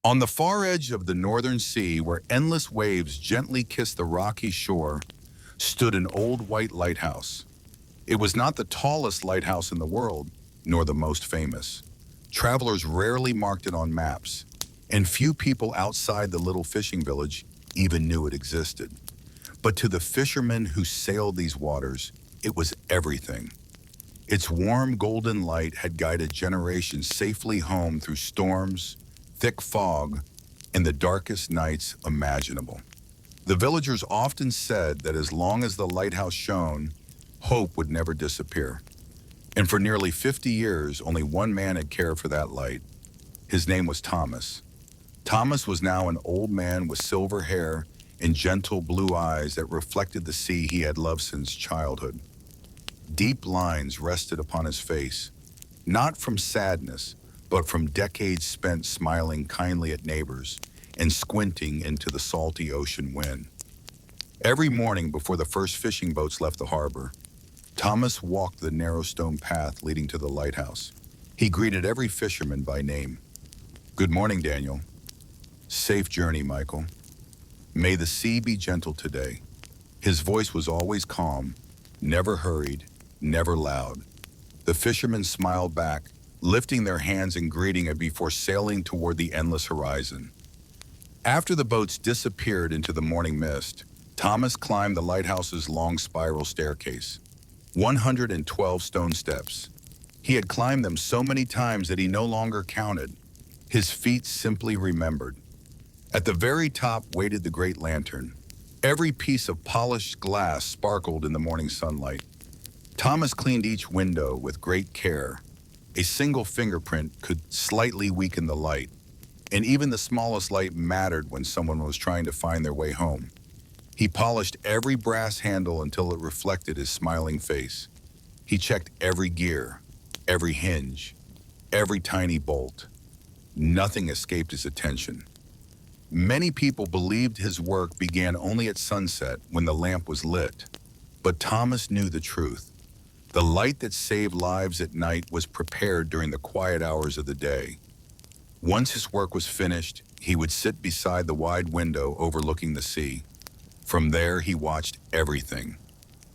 On the far edge of the northern sea, where endless waves gently kissed the rocky shore, stood an old white lighthouse. It was not the tallest lighthouse in the world, nor the most famous. Travelers rarely marked it on maps, and few people outside the little fishing village even knew it existed. But to the fishermen who sailed these waters, it was everything. Its warm golden light had guided generations safely home through storms, thick fog, and the darkest nights imaginable. The villagers often said that as long as the lighthouse shone, hope would never disappear. And for nearly 50 years, only one man had cared for that light. His name was Thomas. Thomas was now an old man with silver hair and gentle blue eyes that reflected the sea he had loved since childhood. Deep lines rested upon his face, not from sadness, but from decades spent smiling kindly at neighbors and squinting into the salty ocean wind. Every morning before the first fishing boats left the harbor, Thomas walked the narrow stone path leading to the lighthouse. He greeted every fisherman by name. "Good morning, Daniel." "Safe journey, Michael." "May the sea be gentle today." His voice was always calm, never hurried, never loud. The fishermen smiled back, lifting their hands in greeting before sailing toward the endless horizon. After the boats disappeared into the morning mist, Thomas climbed the lighthouse's long spiral staircase. 112 stone steps. He had climbed them so many times that he no longer counted. His feet simply remembered. At the very top waited the great lantern. Every piece of polished glass sparkled in the morning sunlight. Thomas cleaned each window with great care. A single fingerprint could slightly weaken the light, and even the smallest light mattered when someone was trying to find their way home. He polished every brass handle until it reflected his smiling face. He checked every gear, every hinge, every tiny bolt. Nothing escaped his attention. Many people believed his work began only at sunset when the lamp was lit. But Thomas knew the truth. The light that saved lives at night was prepared during the quiet hours of the day. Once his work was finished, he would sit beside the wide window overlooking the sea. From there, he watched everything.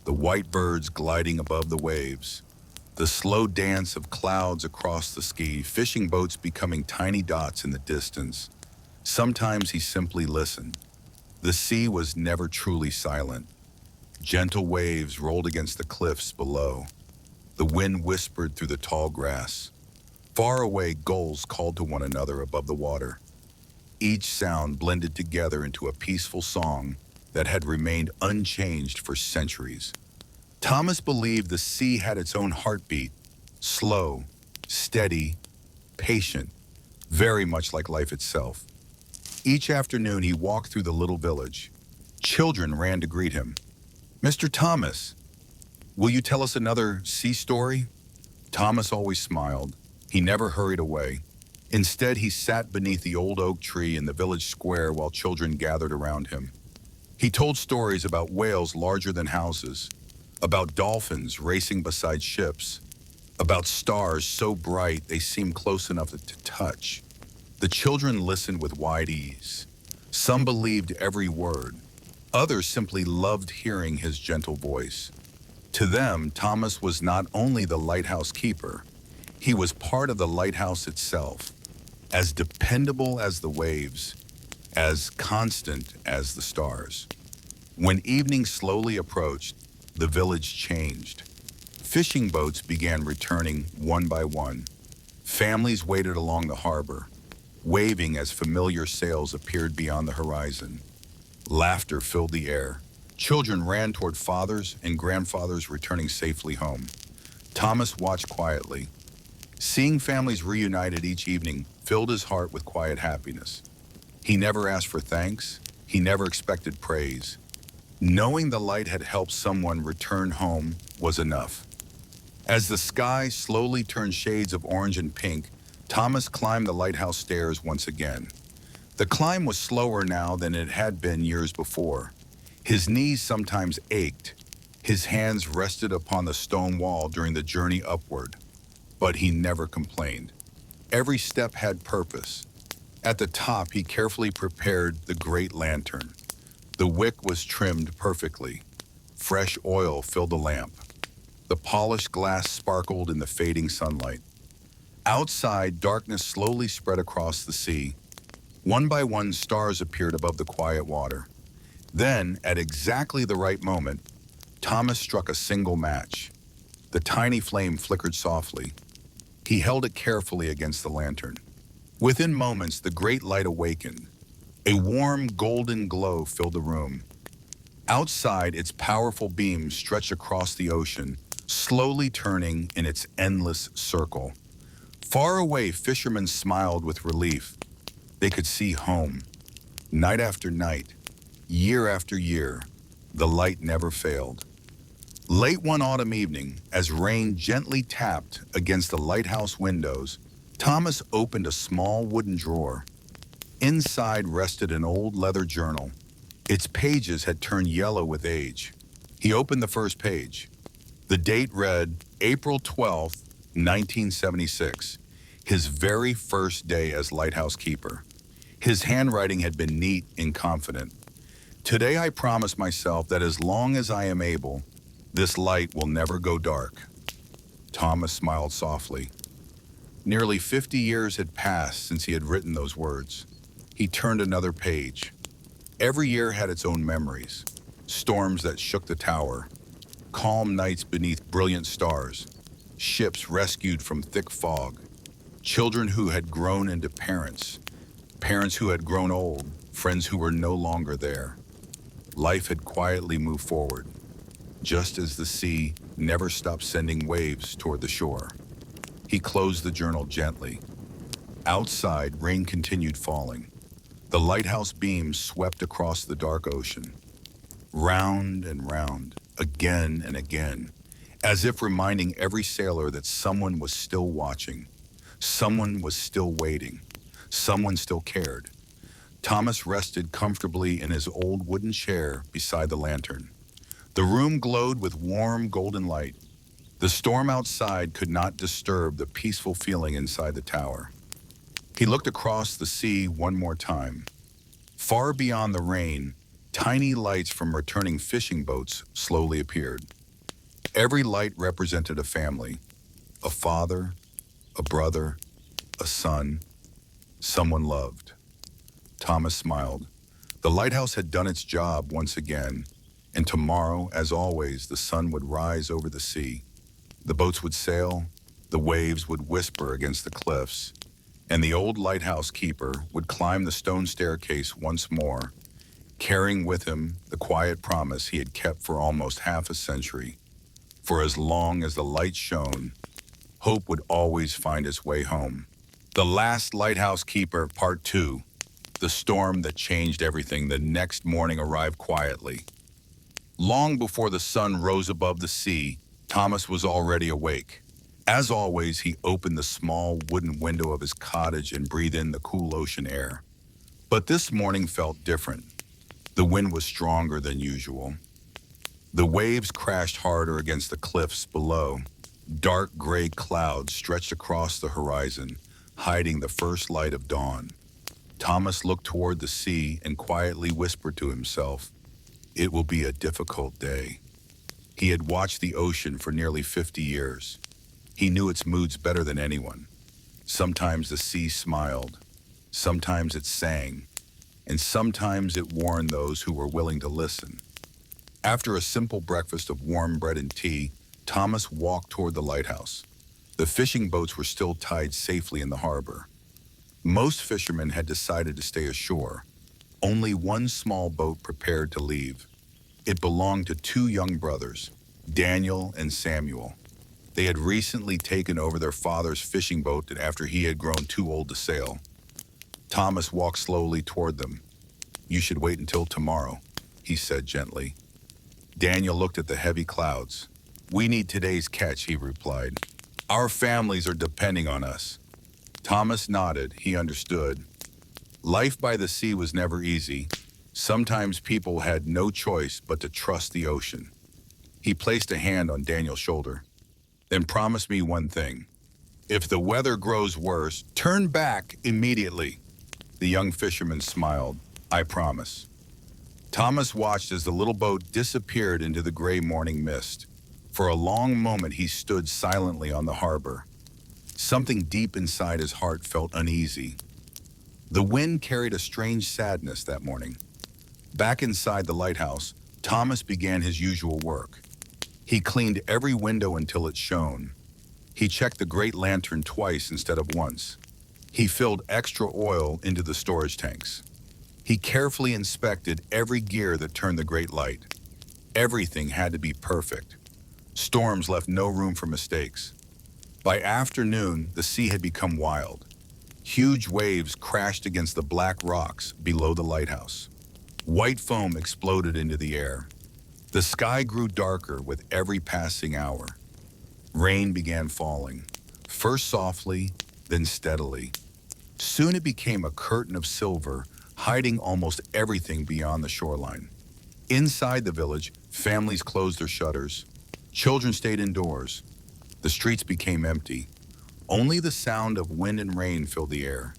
The white birds gliding above the waves, the slow dance of clouds across the sky, fishing boats becoming tiny dots in the distance. Sometimes he simply listened. The sea was never truly silent. Gentle waves rolled against the cliffs below. The wind whispered through the tall grass. Far away, gulls called to one another above the water. Each sound blended together into a peaceful song that had remained unchanged for centuries. Thomas believed the sea had its own heartbeat, slow, steady, patient, very much like life itself. Each afternoon he walked through the little village. Children ran to greet him. "Mr. Thomas, will you tell us another sea story?" Thomas always smiled. He never hurried away. Instead, he sat beneath the old oak tree in the village square while children gathered around him. He told stories about whales larger than houses, about dolphins racing beside ships, about stars so bright they seemed close enough to touch. The children listened with wide ease. Some believed every word. Others simply loved hearing his gentle voice. To them, Thomas was not only the lighthouse keeper, he was part of the lighthouse itself, as dependable as the waves, as constant as the stars. When evening slowly approached, the village changed. Fishing boats began returning one by one. Families waited along the harbor, waving as familiar sails appeared beyond the horizon. Laughter filled the air. Children ran toward fathers and grandfathers returning safely home. Thomas watched quietly. Seeing families reunited each evening filled his heart with quiet happiness. He never asked for thanks. He never expected praise. Knowing the light had helped someone return home was enough. As the sky slowly turned shades of orange and pink, Thomas climbed the lighthouse stairs once again. The climb was slower now than it had been years before. His knees sometimes ached. His hands rested upon the stone wall during the journey upward. But he never complained. Every step had purpose. At the top, he carefully prepared the great lantern. The wick was trimmed perfectly. Fresh oil filled the lamp. The polished glass sparkled in the fading sunlight. Outside, darkness slowly spread across the sea. One by one, stars appeared above the quiet water. Then, at exactly the right moment, Thomas struck a single match. The tiny flame flickered softly. He held it carefully against the lantern. Within moments, the great light awakened. A warm, golden glow filled the room. Outside, its powerful beams stretched across the ocean, slowly turning in its endless circle. Far away, fishermen smiled with relief. They could see home. Night after night, year after year, the light never failed. Late one autumn evening, as rain gently tapped against the lighthouse windows, Thomas opened a small wooden drawer. Inside rested an old leather journal. Its pages had turned yellow with age. He opened the first page. The date read April 12th, 1976, his very first day as lighthouse keeper. His handwriting had been neat and confident. Today I promise myself that as long as I am able, this light will never go dark. Thomas smiled softly. Nearly 50 years had passed since he had written those words. He turned another page. Every year had its own memories. Storms that shook the tower, calm nights beneath brilliant stars, ships rescued from thick fog, children who had grown into parents, parents who had grown old, friends who were no longer there. Life had quietly moved forward, just as the sea never stopped sending waves toward the shore. He closed the journal gently. Outside, rain continued falling. The lighthouse beams swept across the dark ocean, round and round, again and again, as if reminding every sailor that someone was still watching, someone was still waiting, someone still cared. Thomas rested comfortably in his old wooden chair beside the lantern. The room glowed with warm golden light. The storm outside could not disturb the peaceful feeling inside the tower. He looked across the sea one more time. Far beyond the rain, tiny lights from returning fishing boats slowly appeared. Every light represented a family, a father, a brother, a son, someone loved. Thomas smiled. The lighthouse had done its job once again, and tomorrow, as always, the sun would rise over the sea. The boats would sail, the waves would whisper against the cliffs, and the old lighthouse keeper would climb the stone staircase once more, carrying with him the quiet promise he had kept for almost half a century. For as long as the light shone, hope would always find its way home. The Last Lighthouse Keeper, Part 2. The storm that changed everything the next morning arrived quietly. Long before the sun rose above the sea, Thomas was already awake. As always, he opened the small wooden window of his cottage and breathed in the cool ocean air. But this morning felt different. The wind was stronger than usual. The waves crashed harder against the cliffs below. Dark gray clouds stretched across the horizon, hiding the first light of dawn. Thomas looked toward the sea and quietly whispered to himself, "It will be a difficult day." He had watched the ocean for nearly 50 years. He knew its moods better than anyone. Sometimes the sea smiled, sometimes it sang, and sometimes it warned those who were willing to listen. After a simple breakfast of warm bread and tea, Thomas walked toward the lighthouse. The fishing boats were still tied safely in the harbor. Most fishermen had decided to stay ashore. Only one small boat prepared to leave. It belonged to two young brothers, Daniel and Samuel. They had recently taken over their father's fishing boat after he had grown too old to sail. Thomas walked slowly toward them. "You should wait until tomorrow," he said gently. Daniel looked at the heavy clouds. "We need today's catch," he replied. "Our families are depending on us." Thomas nodded. He understood. Life by the sea was never easy. Sometimes people had no choice but to trust the ocean. He placed a hand on Daniel's shoulder. "Then promise me one thing. If the weather grows worse, turn back immediately." The young fisherman smiled. "I promise." Thomas watched as the little boat disappeared into the gray morning mist. For a long moment he stood silently on the harbor. Something deep inside his heart felt uneasy. The wind carried a strange sadness that morning. Back inside the lighthouse, Thomas began his usual work. He cleaned every window until it shone. He checked the great lantern twice instead of once. He filled extra oil into the storage tanks. He carefully inspected every gear that turned the great light. Everything had to be perfect. Storms left no room for mistakes. By afternoon, the sea had become wild. Huge waves crashed against the black rocks below the lighthouse. White foam exploded into the air. The sky grew darker with every passing hour. Rain began falling, first softly, then steadily. Soon it became a curtain of silver, hiding almost everything beyond the shoreline. Inside the village, families closed their shutters. Children stayed indoors. The streets became empty. Only the sound of wind and rain filled the air.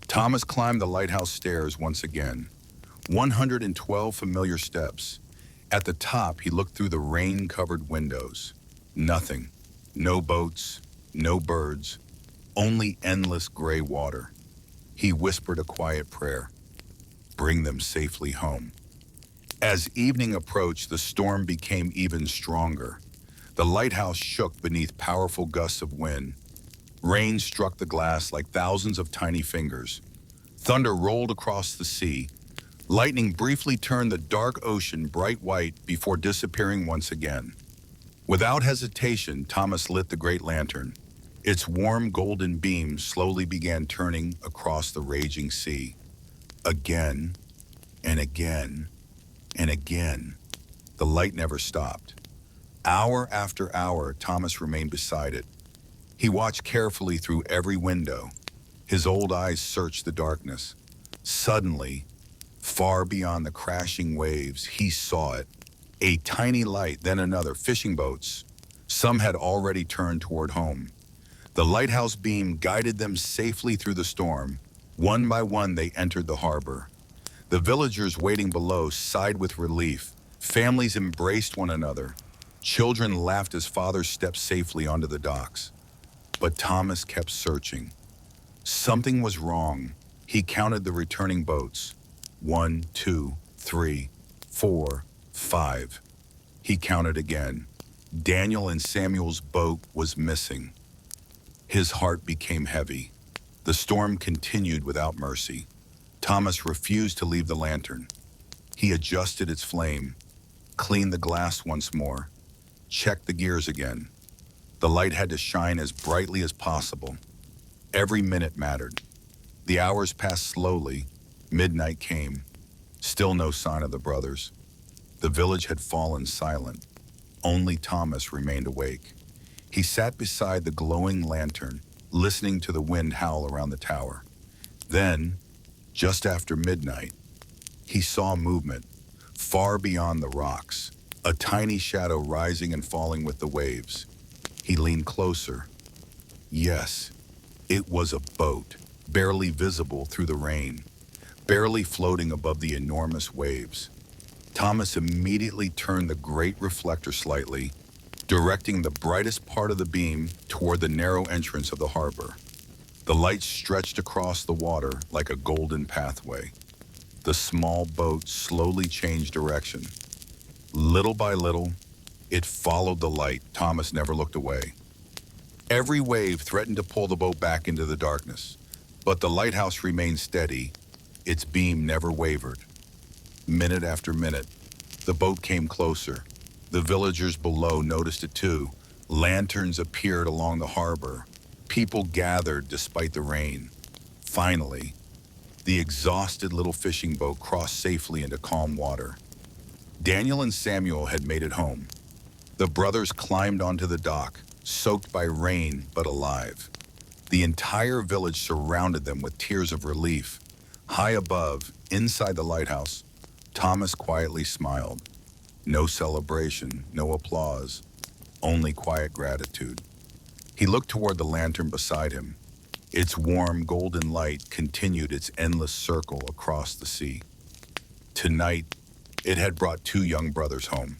Thomas climbed the lighthouse stairs once again. 112 familiar steps. At the top, he looked through the rain-covered windows. Nothing. No boats, no birds, only endless gray water. He whispered a quiet prayer. Bring them safely home. As evening approached, the storm became even stronger. The lighthouse shook beneath powerful gusts of wind. Rain struck the glass like thousands of tiny fingers. Thunder rolled across the sea. Lightning briefly turned the dark ocean bright white before disappearing once again. Without hesitation, Thomas lit the great lantern. Its warm golden beams slowly began turning across the raging sea. Again, and again, and again. The light never stopped. Hour after hour, Thomas remained beside it. He watched carefully through every window. His old eyes searched the darkness. Suddenly, far beyond the crashing waves, he saw it. A tiny light, then another. Fishing boats. Some had already turned toward home. The lighthouse beam guided them safely through the storm. One by one, they entered the harbor. The villagers waiting below sighed with relief. Families embraced one another. Children laughed as fathers stepped safely onto the docks. But Thomas kept searching. Something was wrong. He counted the returning boats. 1, 2, 3, 4, 5. He counted again. Daniel and Samuel's boat was missing. His heart became heavy. The storm continued without mercy. Thomas refused to leave the lantern. He adjusted its flame, cleaned the glass once more, checked the gears again. The light had to shine as brightly as possible. Every minute mattered. The hours passed slowly. Midnight came. Still no sign of the brothers. The village had fallen silent. Only Thomas remained awake. He sat beside the glowing lantern, listening to the wind howl around the tower. Then, just after midnight, he saw movement far beyond the rocks, a tiny shadow rising and falling with the waves. He leaned closer. Yes, it was a boat, barely visible through the rain, barely floating above the enormous waves. Thomas immediately turned the great reflector slightly, directing the brightest part of the beam toward the narrow entrance of the harbor. The light stretched across the water like a golden pathway. The small boat slowly changed direction. Little by little, it followed the light. Thomas never looked away. Every wave threatened to pull the boat back into the darkness, but the lighthouse remained steady. Its beam never wavered. Minute after minute, the boat came closer. The villagers below noticed it too. Lanterns appeared along the harbor. People gathered despite the rain. Finally, the exhausted little fishing boat crossed safely into calm water. Daniel and Samuel had made it home. The brothers climbed onto the dock, soaked by rain but alive. The entire village surrounded them with tears of relief. High above, inside the lighthouse, Thomas quietly smiled. No celebration, no applause, only quiet gratitude. He looked toward the lantern beside him. Its warm golden light continued its endless circle across the sea. Tonight, it had brought two young brothers home.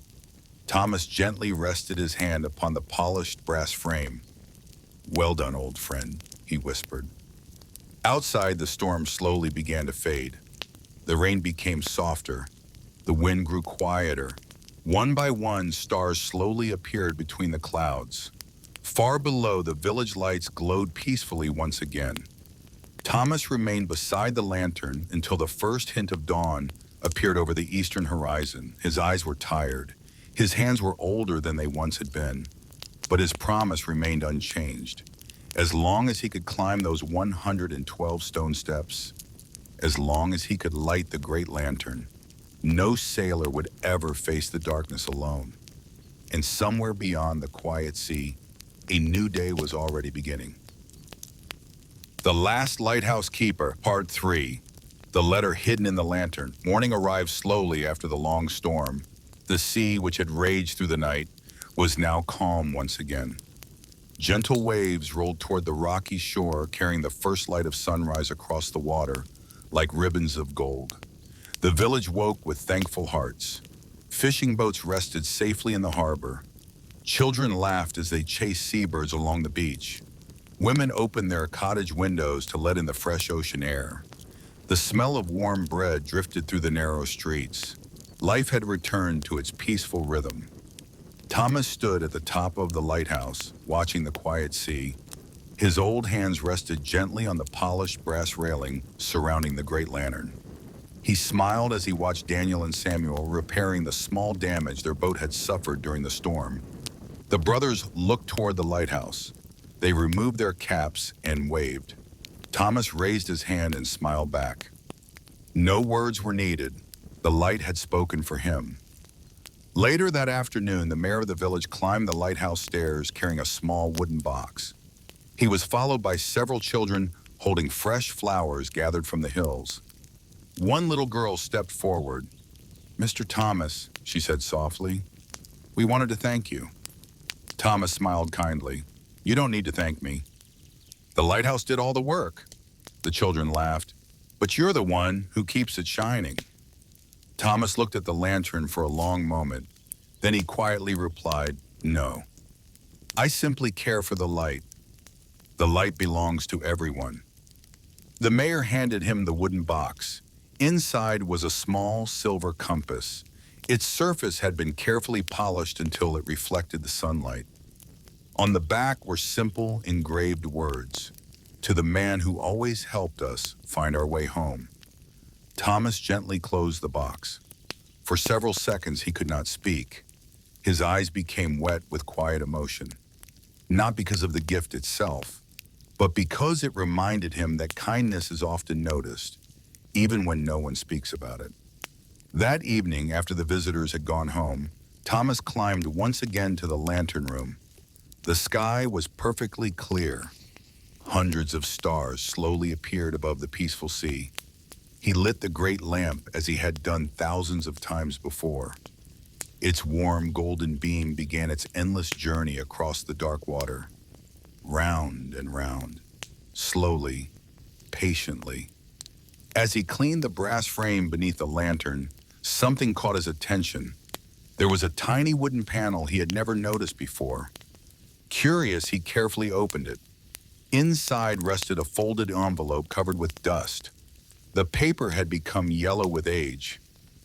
Thomas gently rested his hand upon the polished brass frame. "Well done, old friend," he whispered. Outside, the storm slowly began to fade. The rain became softer. The wind grew quieter. One by one, stars slowly appeared between the clouds. Far below, the village lights glowed peacefully once again. Thomas remained beside the lantern until the first hint of dawn appeared over the eastern horizon. His eyes were tired. His hands were older than they once had been. But his promise remained unchanged. As long as he could climb those 112 stone steps, as long as he could light the great lantern, no sailor would ever face the darkness alone. And somewhere beyond the quiet sea, a new day was already beginning. The Last Lighthouse Keeper, Part 3. The letter hidden in the lantern. Morning arrived slowly after the long storm. The sea, which had raged through the night, was now calm once again. Gentle waves rolled toward the rocky shore, carrying the first light of sunrise across the water like ribbons of gold. The village woke with thankful hearts. Fishing boats rested safely in the harbor. Children laughed as they chased seabirds along the beach. Women opened their cottage windows to let in the fresh ocean air. The smell of warm bread drifted through the narrow streets. Life had returned to its peaceful rhythm. Thomas stood at the top of the lighthouse, watching the quiet sea. His old hands rested gently on the polished brass railing surrounding the great lantern. He smiled as he watched Daniel and Samuel repairing the small damage their boat had suffered during the storm. The brothers looked toward the lighthouse. They removed their caps and waved. Thomas raised his hand and smiled back. No words were needed. The light had spoken for him. Later that afternoon, the mayor of the village climbed the lighthouse stairs carrying a small wooden box. He was followed by several children holding fresh flowers gathered from the hills. One little girl stepped forward. "Mr. Thomas," she said softly, "we wanted to thank you." Thomas smiled kindly. "You don't need to thank me. The lighthouse did all the work." The children laughed. "But you're the one who keeps it shining." Thomas looked at the lantern for a long moment. Then he quietly replied, "No. I simply care for the light. The light belongs to everyone." The mayor handed him the wooden box. Inside was a small silver compass. Its surface had been carefully polished until it reflected the sunlight. On the back were simple engraved words, "To the man who always helped us find our way home." Thomas gently closed the box. For several seconds he could not speak. His eyes became wet with quiet emotion, not because of the gift itself, but because it reminded him that kindness is often noticed, even when no one speaks about it. That evening, after the visitors had gone home, Thomas climbed once again to the lantern room. The sky was perfectly clear. Hundreds of stars slowly appeared above the peaceful sea. He lit the great lamp as he had done thousands of times before. Its warm golden beam began its endless journey across the dark water. Round and round, slowly, patiently. As he cleaned the brass frame beneath the lantern, something caught his attention. There was a tiny wooden panel he had never noticed before. Curious, he carefully opened it. Inside rested a folded envelope covered with dust. The paper had become yellow with age.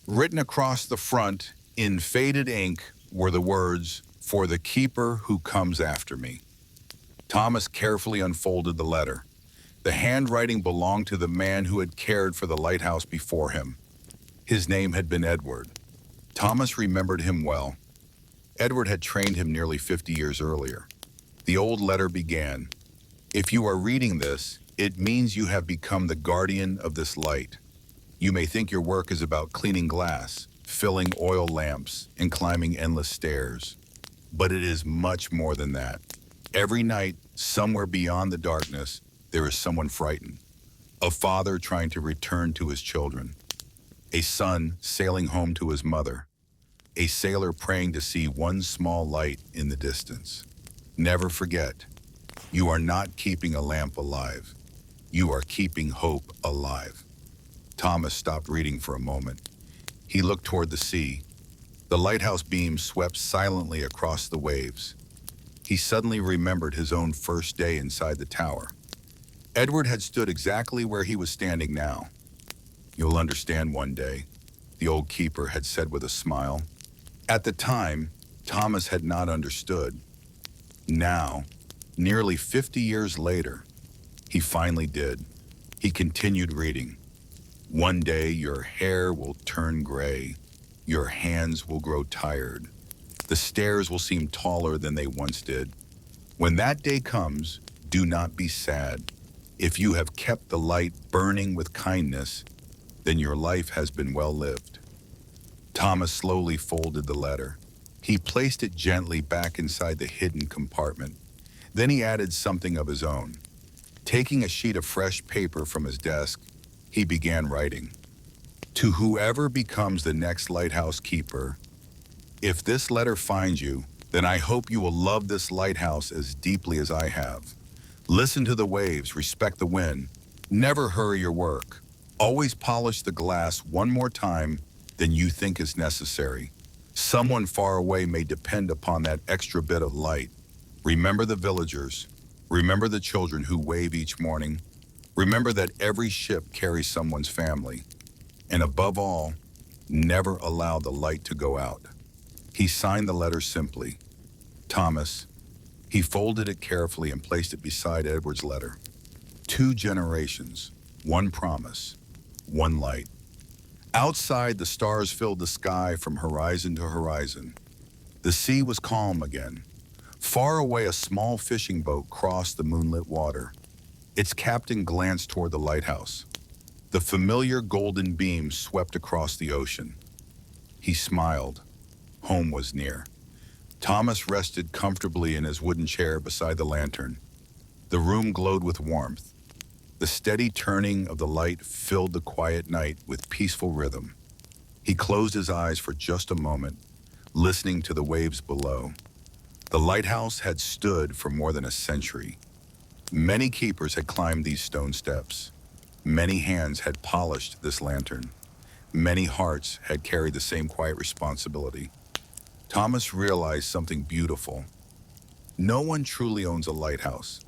Written across the front, in faded ink, were the words, "For the keeper who comes after me." Thomas carefully unfolded the letter. The handwriting belonged to the man who had cared for the lighthouse before him. His name had been Edward. Thomas remembered him well. Edward had trained him nearly 50 years earlier. The old letter began, "If you are reading this, it means you have become the guardian of this light. You may think your work is about cleaning glass, filling oil lamps, and climbing endless stairs. But it is much more than that. Every night, somewhere beyond the darkness, there is someone frightened. A father trying to return to his children. A son sailing home to his mother. A sailor praying to see one small light in the distance. Never forget, you are not keeping a lamp alive. You are keeping hope alive. Thomas stopped reading for a moment. He looked toward the sea. The lighthouse beam swept silently across the waves. He suddenly remembered his own first day inside the tower. Edward had stood exactly where he was standing now. "You'll understand one day," the old keeper had said with a smile. At the time, Thomas had not understood. Now, nearly 50 years later, he finally did. He continued reading. "One day your hair will turn gray. Your hands will grow tired. The stairs will seem taller than they once did. When that day comes, do not be sad. If you have kept the light burning with kindness, then your life has been well lived." Thomas slowly folded the letter. He placed it gently back inside the hidden compartment. Then he added something of his own. Taking a sheet of fresh paper from his desk, he began writing. "To whoever becomes the next lighthouse keeper, if this letter finds you, then I hope you will love this lighthouse as deeply as I have. Listen to the waves, respect the wind. Never hurry your work. Always polish the glass one more time than you think is necessary. Someone far away may depend upon that extra bit of light. Remember the villagers. Remember the children who wave each morning. Remember that every ship carries someone's family. And above all, never allow the light to go out." He signed the letter simply, Thomas. He folded it carefully and placed it beside Edward's letter. 2 generations, 1 promise, 1 light. Outside, the stars filled the sky from horizon to horizon. The sea was calm again. Far away, a small fishing boat crossed the moonlit water. Its captain glanced toward the lighthouse. The familiar golden beam swept across the ocean. He smiled. Home was near. Thomas rested comfortably in his wooden chair beside the lantern. The room glowed with warmth. The steady turning of the light filled the quiet night with peaceful rhythm. He closed his eyes for just a moment, listening to the waves below. The lighthouse had stood for more than a century. Many keepers had climbed these stone steps. Many hands had polished this lantern. Many hearts had carried the same quiet responsibility. Thomas realized something beautiful. No one truly owns a lighthouse.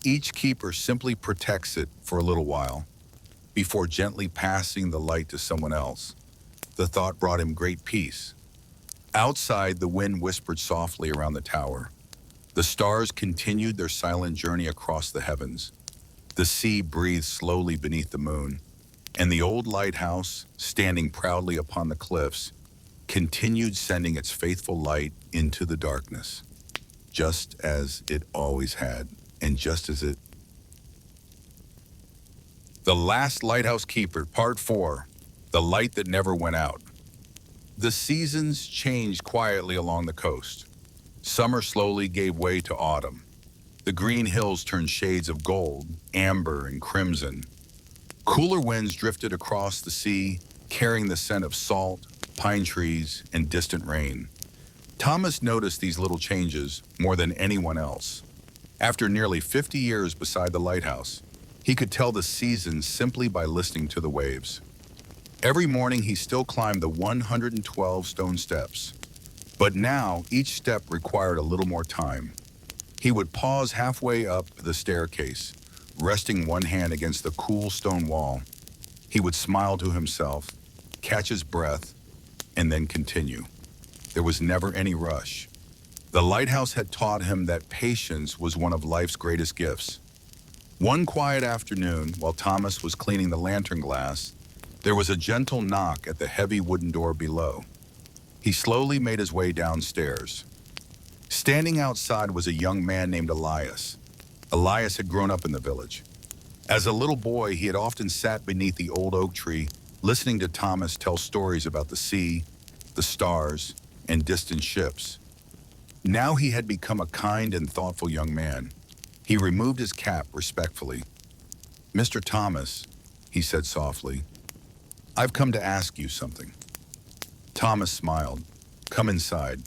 Each keeper simply protects it for a little while, before gently passing the light to someone else. The thought brought him great peace. Outside, the wind whispered softly around the tower. The stars continued their silent journey across the heavens. The sea breathed slowly beneath the moon, and the old lighthouse, standing proudly upon the cliffs, continued sending its faithful light into the darkness, just as it always had, and just as it... The Last Lighthouse Keeper, Part 4, The Light That Never Went Out. The seasons changed quietly along the coast. Summer slowly gave way to autumn. The green hills turned shades of gold, amber, and crimson. Cooler winds drifted across the sea, carrying the scent of salt, pine trees, and distant rain. Thomas noticed these little changes more than anyone else. After nearly 50 years beside the lighthouse, he could tell the seasons simply by listening to the waves. Every morning he still climbed the 112 stone steps, but now each step required a little more time. He would pause halfway up the staircase, resting one hand against the cool stone wall. He would smile to himself, catch his breath, and then continue. There was never any rush. The lighthouse had taught him that patience was one of life's greatest gifts. One quiet afternoon, while Thomas was cleaning the lantern glass, there was a gentle knock at the heavy wooden door below. He slowly made his way downstairs. Standing outside was a young man named Elias. Elias had grown up in the village. As a little boy, he had often sat beneath the old oak tree, listening to Thomas tell stories about the sea, the stars, and distant ships. Now he had become a kind and thoughtful young man. He removed his cap respectfully. "Mr. Thomas," he said softly, "I've come to ask you something." Thomas smiled. "Come inside."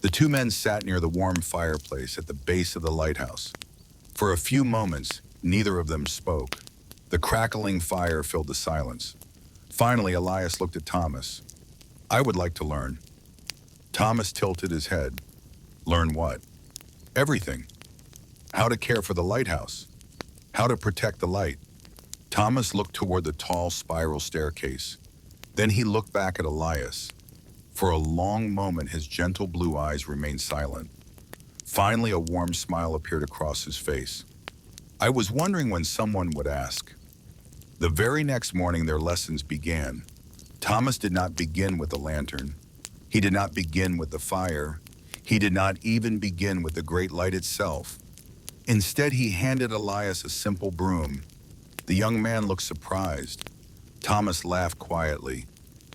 The two men sat near the warm fireplace at the base of the lighthouse. For a few moments, Neither of them spoke. The crackling fire filled the silence. Finally, Elias looked at Thomas. "I would like to learn." Thomas tilted his head. "Learn what?" "Everything. How to care for the lighthouse. How to protect the light." Thomas looked toward the tall spiral staircase. Then he looked back at Elias. For a long moment, his gentle blue eyes remained silent. Finally, a warm smile appeared across his face. "I was wondering when someone would ask." The very next morning, their lessons began. Thomas did not begin with the lantern. He did not begin with the fire. He did not even begin with the great light itself. Instead, he handed Elias a simple broom. The young man looked surprised. Thomas laughed quietly.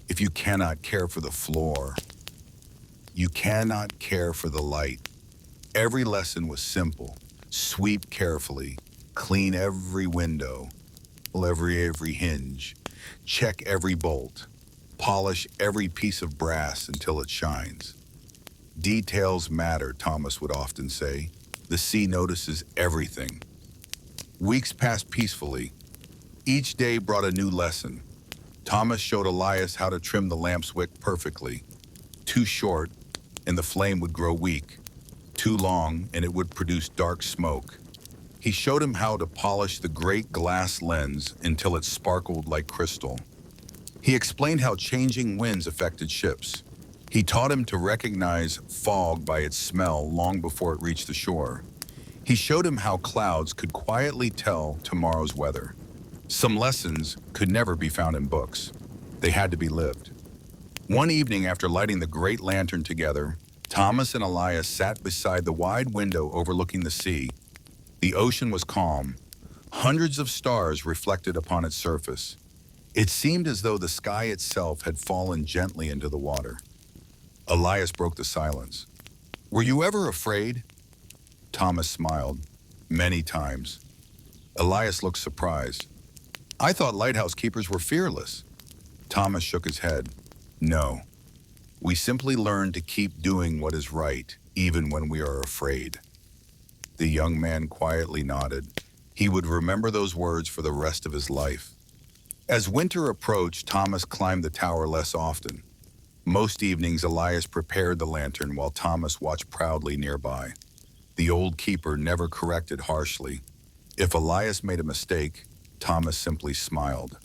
"If you cannot care for the floor, you cannot care for the light." Every lesson was simple. Sweep carefully. Clean every window. Every hinge. Check every bolt. Polish every piece of brass until it shines. "Details matter," Thomas would often say. "The sea notices everything." Weeks passed peacefully. Each day brought a new lesson. Thomas showed Elias how to trim the lamp's wick perfectly. Too short, and the flame would grow weak. Too long, and it would produce dark smoke. He showed him how to polish the great glass lens until it sparkled like crystal. He explained how changing winds affected ships. He taught him to recognize fog by its smell long before it reached the shore. He showed him how clouds could quietly tell tomorrow's weather. Some lessons could never be found in books. They had to be lived. One evening, after lighting the great lantern together, Thomas and Elias sat beside the wide window overlooking the sea. The ocean was calm. Hundreds of stars reflected upon its surface. It seemed as though the sky itself had fallen gently into the water. Elias broke the silence. "Were you ever afraid?" Thomas smiled. "Many times." Elias looked surprised. "I thought lighthouse keepers were fearless." Thomas shook his head. "No. We simply learn to keep doing what is right, even when we are afraid." The young man quietly nodded. He would remember those words for the rest of his life. As winter approached, Thomas climbed the tower less often. Most evenings, Elias prepared the lantern while Thomas watched proudly nearby. The old keeper never corrected harshly. If Elias made a mistake, Thomas simply smiled.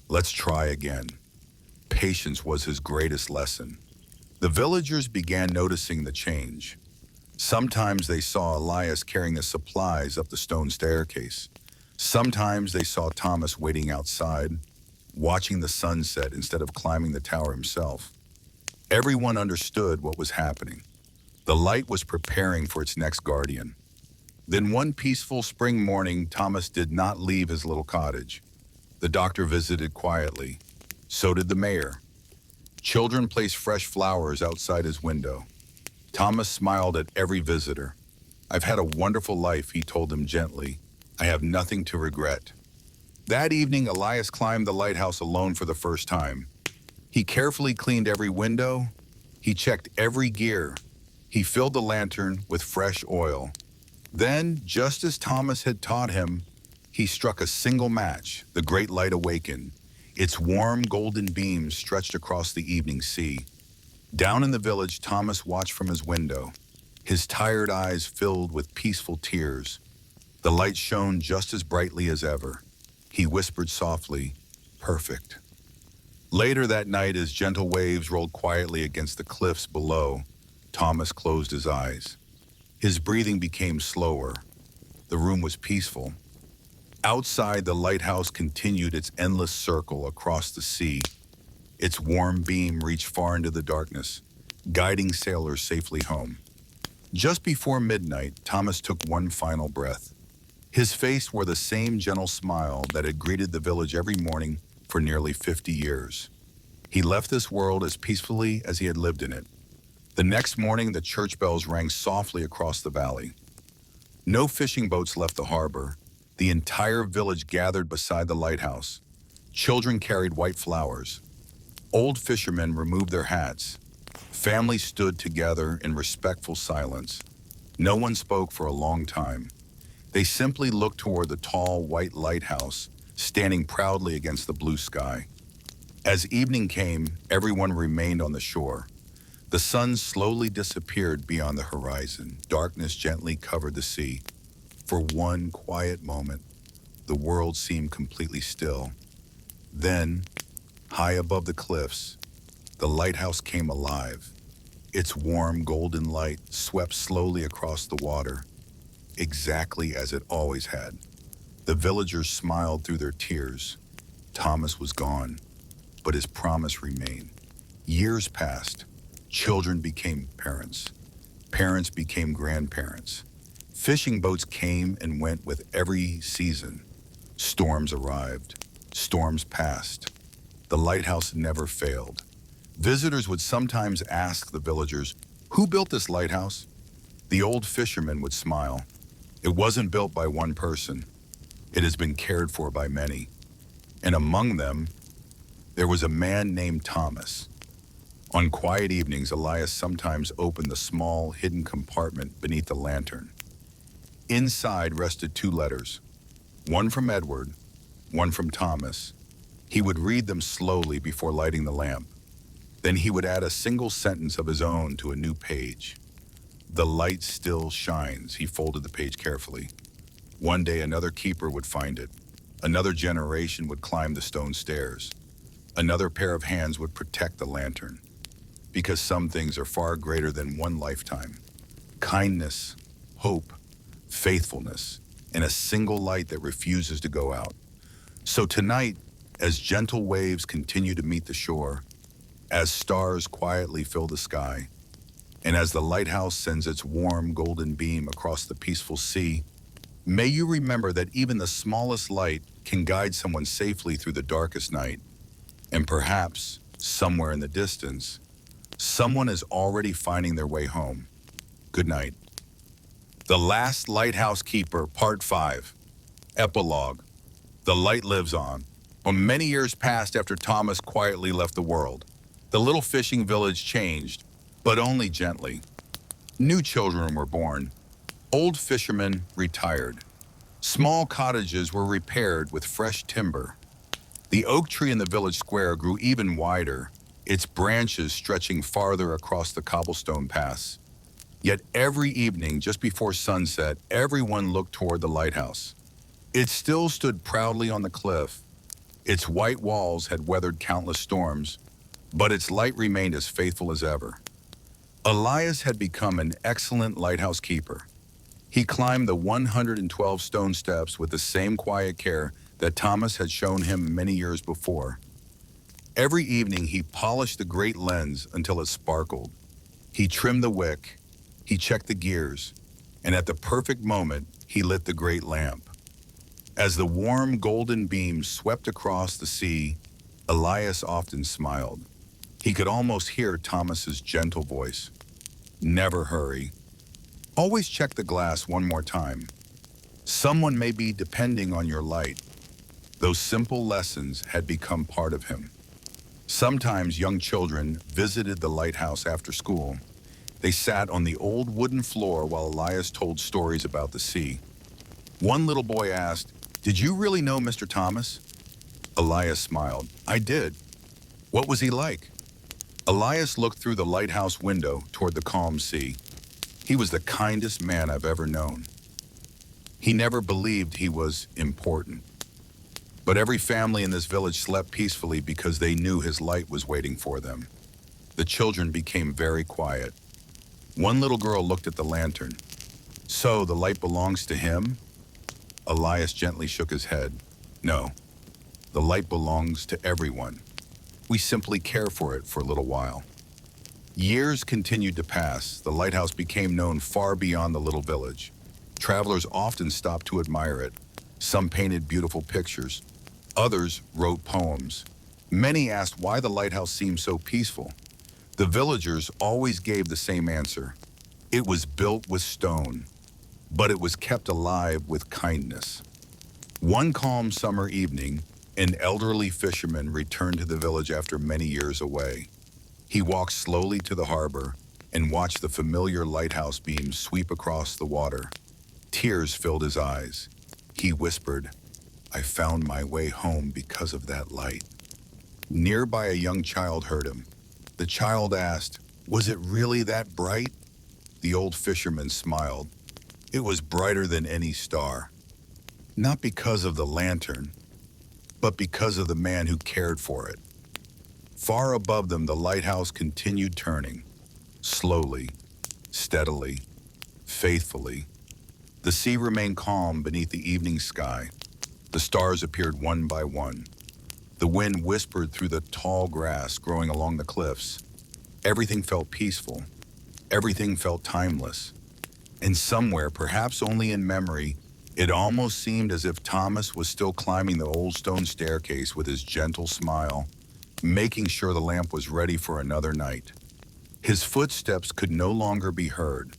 "Let's try again." Patience was his greatest lesson. The villagers began noticing the change. Sometimes they saw Elias carrying the supplies up the stone staircase. Sometimes they saw Thomas waiting outside, watching the sunset instead of climbing the tower himself. Everyone understood what was happening. The light was preparing for its next guardian. Then one peaceful spring morning, Thomas did not leave his little cottage. The doctor visited quietly. So did the mayor. Children placed fresh flowers outside his window. Thomas smiled at every visitor. "I've had a wonderful life," he told them gently. "I have nothing to regret." That evening, Elias climbed the lighthouse alone for the first time. He carefully cleaned every window. He checked every gear. He filled the lantern with fresh oil. Then, just as Thomas had taught him, he struck a single match. The great light awakened. Its warm golden beams stretched across the evening sea. Down in the village, Thomas watched from his window, his tired eyes filled with peaceful tears. The light shone just as brightly as ever. He whispered softly, "Perfect." Later that night, as gentle waves rolled quietly against the cliffs below, Thomas closed his eyes. His breathing became slower. The room was peaceful. Outside, the lighthouse continued its endless circle across the sea. Its warm beam reached far into the darkness, guiding sailors safely home. Just before midnight, Thomas took one final breath. His face wore the same gentle smile that had greeted the village every morning for nearly 50 years. He left this world as peacefully as he had lived in it. The next morning, the church bells rang softly across the valley. No fishing boats left the harbor. The entire village gathered beside the lighthouse. Children carried white flowers. Old fishermen removed their hats. Families stood together in respectful silence. No one spoke for a long time. They simply looked toward the tall, white lighthouse, standing proudly against the blue sky. As evening came, everyone remained on the shore. The sun slowly disappeared beyond the horizon. Darkness gently covered the sea. For one quiet moment, the world seemed completely still. Then, high above the cliffs, the lighthouse came alive. Its warm golden light swept slowly across the water, exactly as it always had. The villagers smiled through their tears. Thomas was gone, but his promise remained. Years passed. Children became parents. Parents became grandparents. Fishing boats came and went with every season. Storms arrived. Storms passed. The lighthouse never failed. Visitors would sometimes ask the villagers, "Who built this lighthouse?" The old fisherman would smile. "It wasn't built by one person. It has been cared for by many." And among them, there was a man named Thomas. On quiet evenings, Elias sometimes opened the small, hidden compartment beneath the lantern. Inside rested two letters, one from Edward, one from Thomas. He would read them slowly before lighting the lamp. Then he would add a single sentence of his own to a new page. "The light still shines." He folded the page carefully. One day another keeper would find it. Another generation would climb the stone stairs. Another pair of hands would protect the lantern. Because some things are far greater than one lifetime. Kindness, hope, faithfulness, and a single light that refuses to go out. So tonight, as gentle waves continue to meet the shore, as stars quietly fill the sky, and as the lighthouse sends its warm golden beam across the peaceful sea, may you remember that even the smallest light can guide someone safely through the darkest night. And perhaps, somewhere in the distance, someone is already finding their way home. Good night. The Last Lighthouse Keeper, Part 5. Epilogue. The light lives on. Many years passed after Thomas quietly left the world. The little fishing village changed, but only gently. New children were born. Old fishermen retired. Small cottages were repaired with fresh timber. The oak tree in the village square grew even wider, its branches stretching farther across the cobblestone paths. Yet every evening, just before sunset, everyone looked toward the lighthouse. It still stood proudly on the cliff. Its white walls had weathered countless storms, but its light remained as faithful as ever. Elias had become an excellent lighthouse keeper. He climbed the 112 stone steps with the same quiet care that Thomas had shown him many years before. Every evening he polished the great lens until it sparkled. He trimmed the wick, he checked the gears, and at the perfect moment he lit the great lamp. As the warm golden beam swept across the sea, Elias often smiled. He could almost hear Thomas's gentle voice. "Never hurry. Always check the glass one more time. Someone may be depending on your light." Those simple lessons had become part of him. Sometimes young children visited the lighthouse after school. They sat on the old wooden floor while Elias told stories about the sea. One little boy asked, "Did you really know Mr. Thomas?" Elias smiled. "I did." "What was he like?" Elias looked through the lighthouse window toward the calm sea. "He was the kindest man I've ever known." He never believed he was important. But every family in this village slept peacefully because they knew his light was waiting for them. The children became very quiet. One little girl looked at the lantern. "So the light belongs to him?" Elias gently shook his head. "No, the light belongs to everyone. We simply care for it for a little while." Years continued to pass. The lighthouse became known far beyond the little village. Travelers often stopped to admire it. Some painted beautiful pictures. Others wrote poems. Many asked why the lighthouse seemed so peaceful. The villagers always gave the same answer. It was built with stone, but it was kept alive with kindness. One calm summer evening, an elderly fisherman returned to the village after many years away. He walked slowly to the harbor and watched the familiar lighthouse beams sweep across the water. Tears filled his eyes. He whispered, "I found my way home because of that light." Nearby, a young child heard him. The child asked, "Was it really that bright?" The old fisherman smiled. "It was brighter than any star. Not because of the lantern, but because of the man who cared for it." Far above them, the lighthouse continued turning, slowly, steadily, faithfully. The sea remained calm beneath the evening sky. The stars appeared one by one. The wind whispered through the tall grass growing along the cliffs. Everything felt peaceful. Everything felt timeless. And somewhere, perhaps only in memory, it almost seemed as if Thomas was still climbing the old stone staircase with his gentle smile, making sure the lamp was ready for another night. His footsteps could no longer be heard,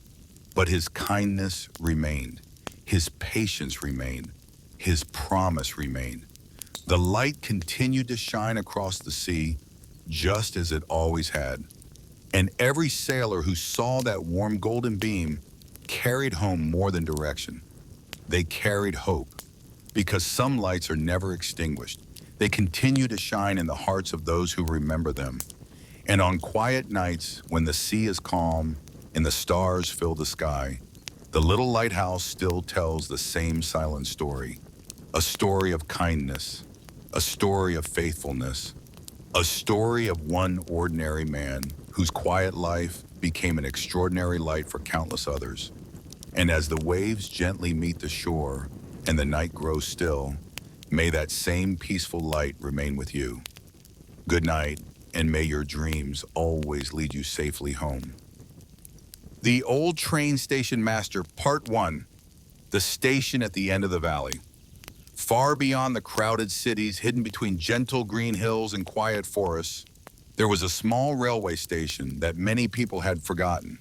but his kindness remained. His patience remained. His promise remained. The light continued to shine across the sea, just as it always had. And every sailor who saw that warm golden beam carried home more than direction. They carried hope, because some lights are never extinguished. They continue to shine in the hearts of those who remember them. And on quiet nights, when the sea is calm and the stars fill the sky, the little lighthouse still tells the same silent story. A story of kindness, a story of faithfulness, a story of one ordinary man whose quiet life became an extraordinary light for countless others. And as the waves gently meet the shore and the night grows still, may that same peaceful light remain with you. Good night, and may your dreams always lead you safely home. The Old Train Station Master, Part 1. The station at the end of the valley. Far beyond the crowded cities, hidden between gentle green hills and quiet forests, there was a small railway station that many people had forgotten.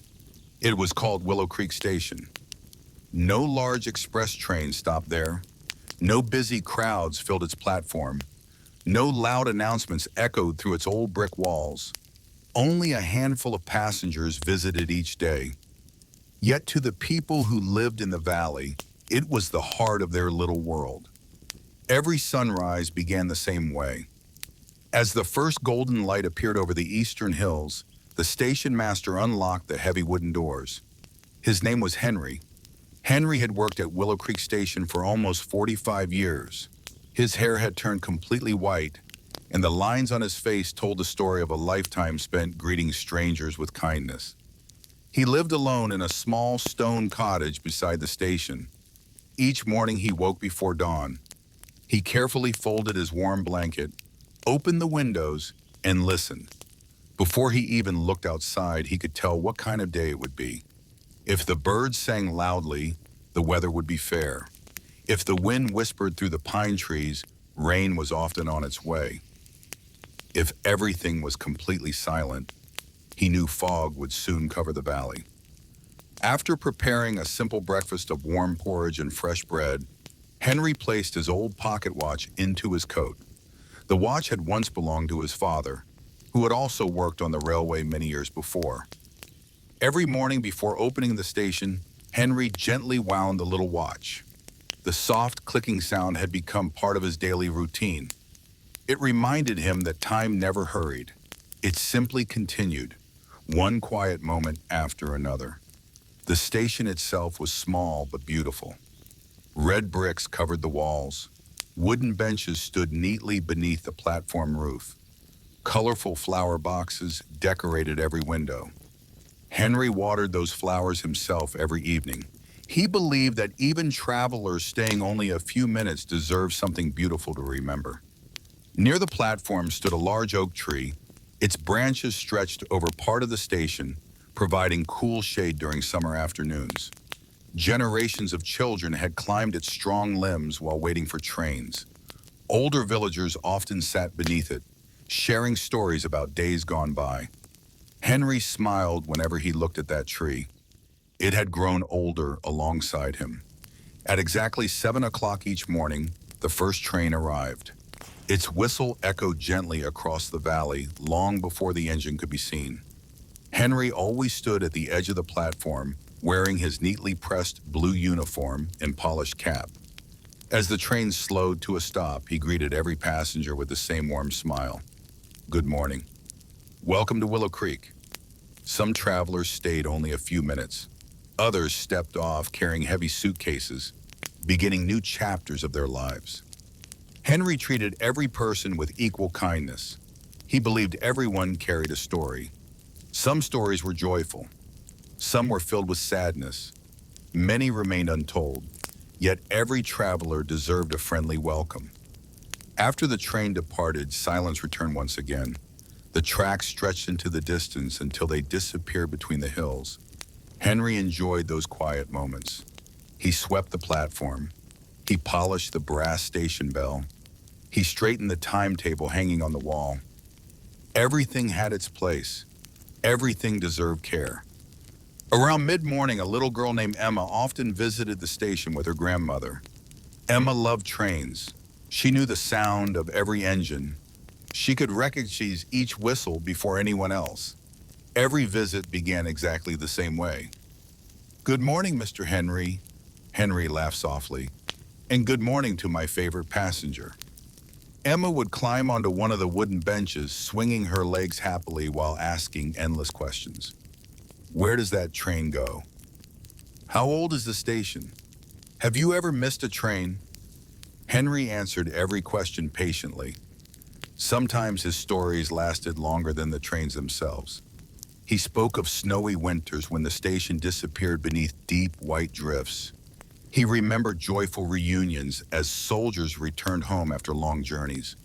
It was called Willow Creek Station. No large express trains stopped there. No busy crowds filled its platform. No loud announcements echoed through its old brick walls. Only a handful of passengers visited each day. Yet to the people who lived in the valley, it was the heart of their little world. Every sunrise began the same way. As the first golden light appeared over the eastern hills, the station master unlocked the heavy wooden doors. His name was Henry. Henry had worked at Willow Creek Station for almost 45 years. His hair had turned completely white, and the lines on his face told the story of a lifetime spent greeting strangers with kindness. He lived alone in a small stone cottage beside the station. Each morning he woke before dawn. He carefully folded his warm blanket, opened the windows, and listened. Before he even looked outside, he could tell what kind of day it would be. If the birds sang loudly, the weather would be fair. If the wind whispered through the pine trees, rain was often on its way. If everything was completely silent, he knew fog would soon cover the valley. After preparing a simple breakfast of warm porridge and fresh bread, Henry placed his old pocket watch into his coat. The watch had once belonged to his father, who had also worked on the railway many years before. Every morning before opening the station, Henry gently wound the little watch. The soft clicking sound had become part of his daily routine. It reminded him that time never hurried. It simply continued, one quiet moment after another. The station itself was small but beautiful. Red bricks covered the walls. Wooden benches stood neatly beneath the platform roof. Colorful flower boxes decorated every window. Henry watered those flowers himself every evening. He believed that even travelers staying only a few minutes deserved something beautiful to remember. Near the platform stood a large oak tree. Its branches stretched over part of the station, providing cool shade during summer afternoons. Generations of children had climbed its strong limbs while waiting for trains. Older villagers often sat beneath it, sharing stories about days gone by. Henry smiled whenever he looked at that tree. It had grown older alongside him. At exactly 7 o'clock each morning, the first train arrived. Its whistle echoed gently across the valley long before the engine could be seen. Henry always stood at the edge of the platform, wearing his neatly pressed blue uniform and polished cap. As the train slowed to a stop, he greeted every passenger with the same warm smile. "Good morning. Welcome to Willow Creek." Some travelers stayed only a few minutes. Others stepped off carrying heavy suitcases, beginning new chapters of their lives. Henry treated every person with equal kindness. He believed everyone carried a story. Some stories were joyful. Some were filled with sadness. Many remained untold, yet every traveler deserved a friendly welcome. After the train departed, silence returned once again. The tracks stretched into the distance until they disappeared between the hills. Henry enjoyed those quiet moments. He swept the platform. He polished the brass station bell. He straightened the timetable hanging on the wall. Everything had its place. Everything deserved care. Around mid-morning, a little girl named Emma often visited the station with her grandmother. Emma loved trains. She knew the sound of every engine. She could recognize each whistle before anyone else. Every visit began exactly the same way. "Good morning, Mr. Henry." Henry laughed softly. "And good morning to my favorite passenger." Emma would climb onto one of the wooden benches, swinging her legs happily while asking endless questions. "Where does that train go? How old is the station? Have you ever missed a train?" Henry answered every question patiently. Sometimes his stories lasted longer than the trains themselves. He spoke of snowy winters when the station disappeared beneath deep white drifts. He remembered joyful reunions as soldiers returned home after long journeys.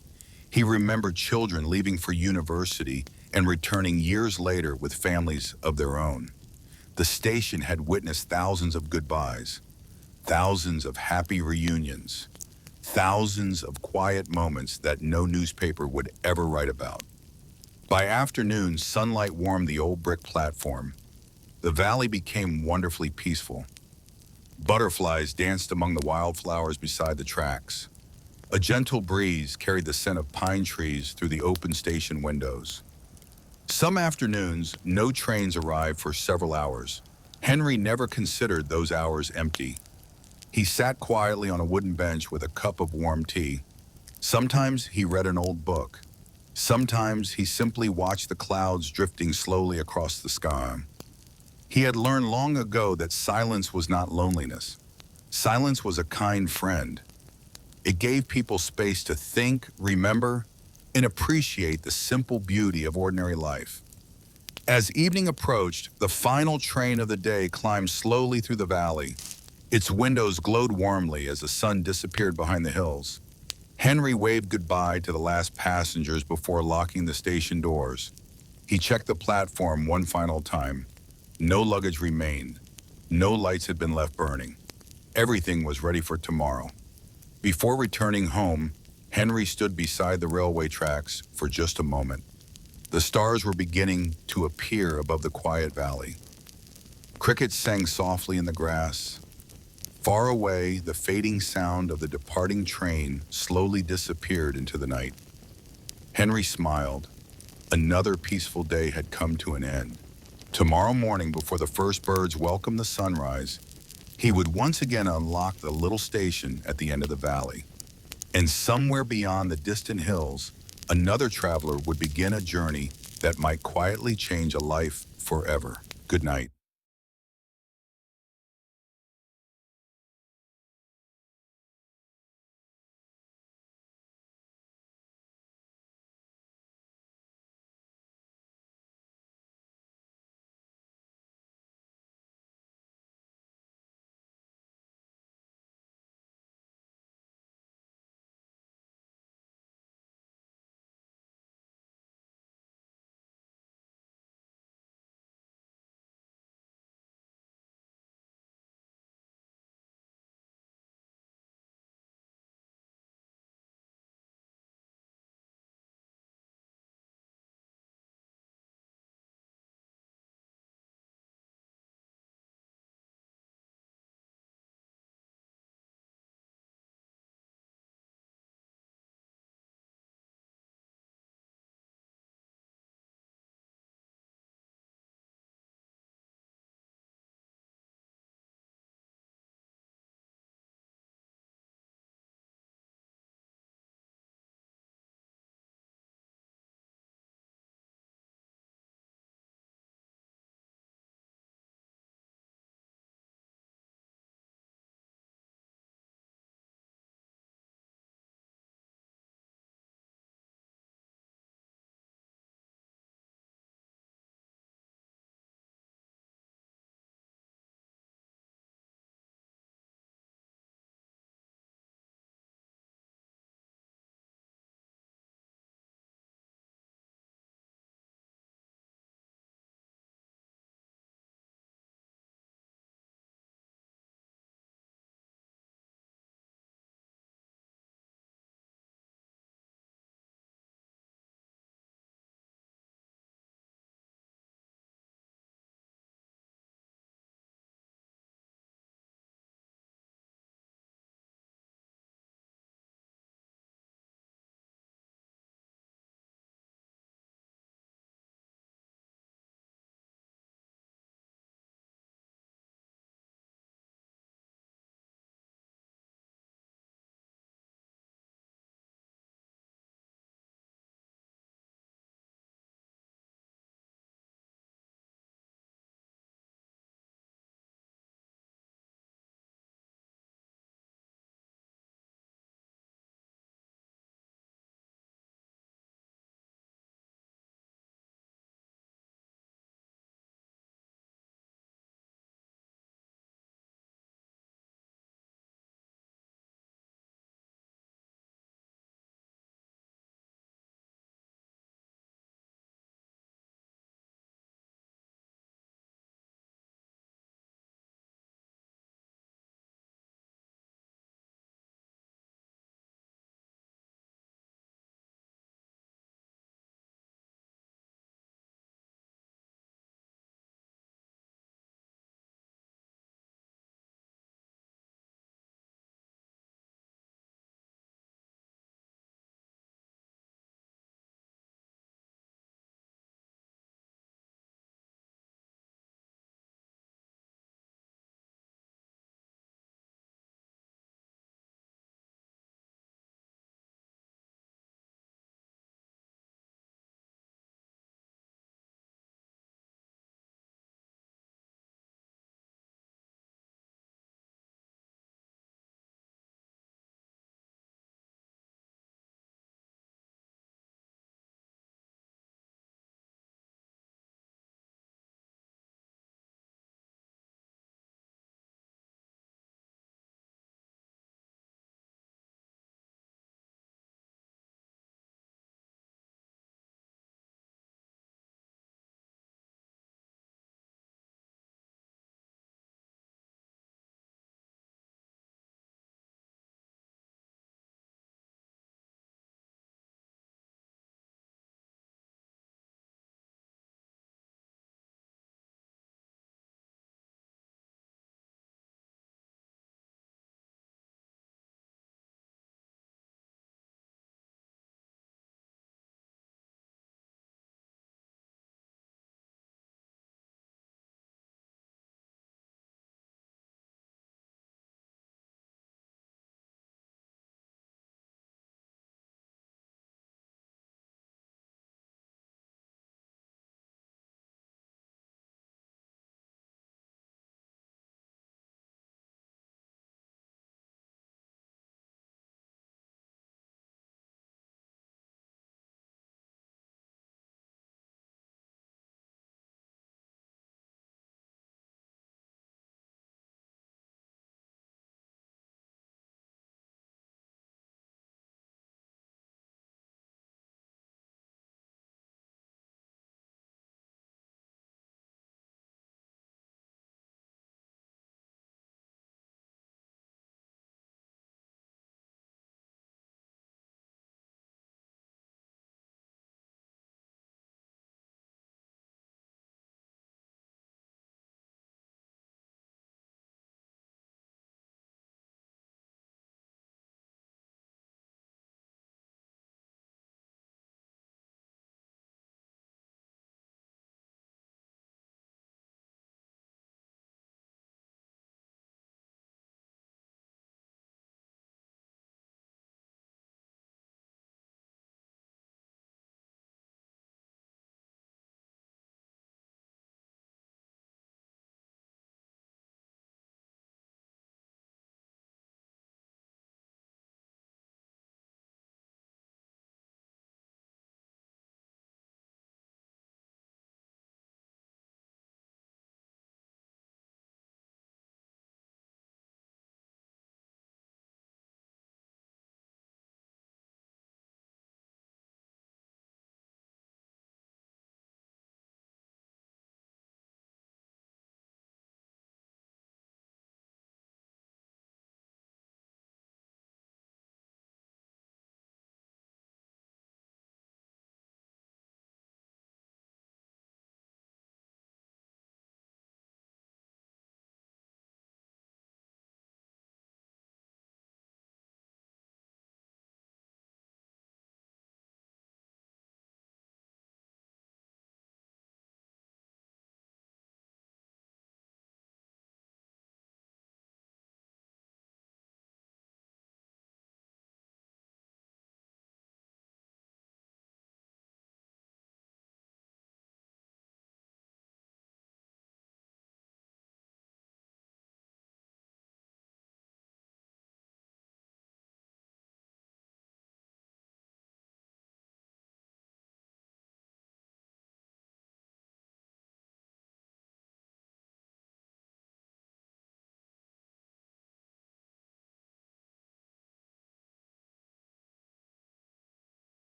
He remembered children leaving for university and returning years later with families of their own. The station had witnessed thousands of goodbyes, thousands of happy reunions, thousands of quiet moments that no newspaper would ever write about. By afternoon, sunlight warmed the old brick platform. The valley became wonderfully peaceful. Butterflies danced among the wildflowers beside the tracks. A gentle breeze carried the scent of pine trees through the open station windows. Some afternoons, no trains arrived for several hours. Henry never considered those hours empty. He sat quietly on a wooden bench with a cup of warm tea. Sometimes he read an old book. Sometimes he simply watched the clouds drifting slowly across the sky. He had learned long ago that silence was not loneliness. Silence was a kind friend. It gave people space to think, remember, and appreciate the simple beauty of ordinary life. As evening approached, the final train of the day climbed slowly through the valley. Its windows glowed warmly as the sun disappeared behind the hills. Henry waved goodbye to the last passengers before locking the station doors. He checked the platform one final time. No luggage remained. No lights had been left burning. Everything was ready for tomorrow. Before returning home, Henry stood beside the railway tracks for just a moment. The stars were beginning to appear above the quiet valley. Crickets sang softly in the grass. Far away, the fading sound of the departing train slowly disappeared into the night. Henry smiled. Another peaceful day had come to an end. Tomorrow morning, before the first birds welcomed the sunrise, he would once again unlock the little station at the end of the valley. And somewhere beyond the distant hills, another traveler would begin a journey that might quietly change a life forever. Good night.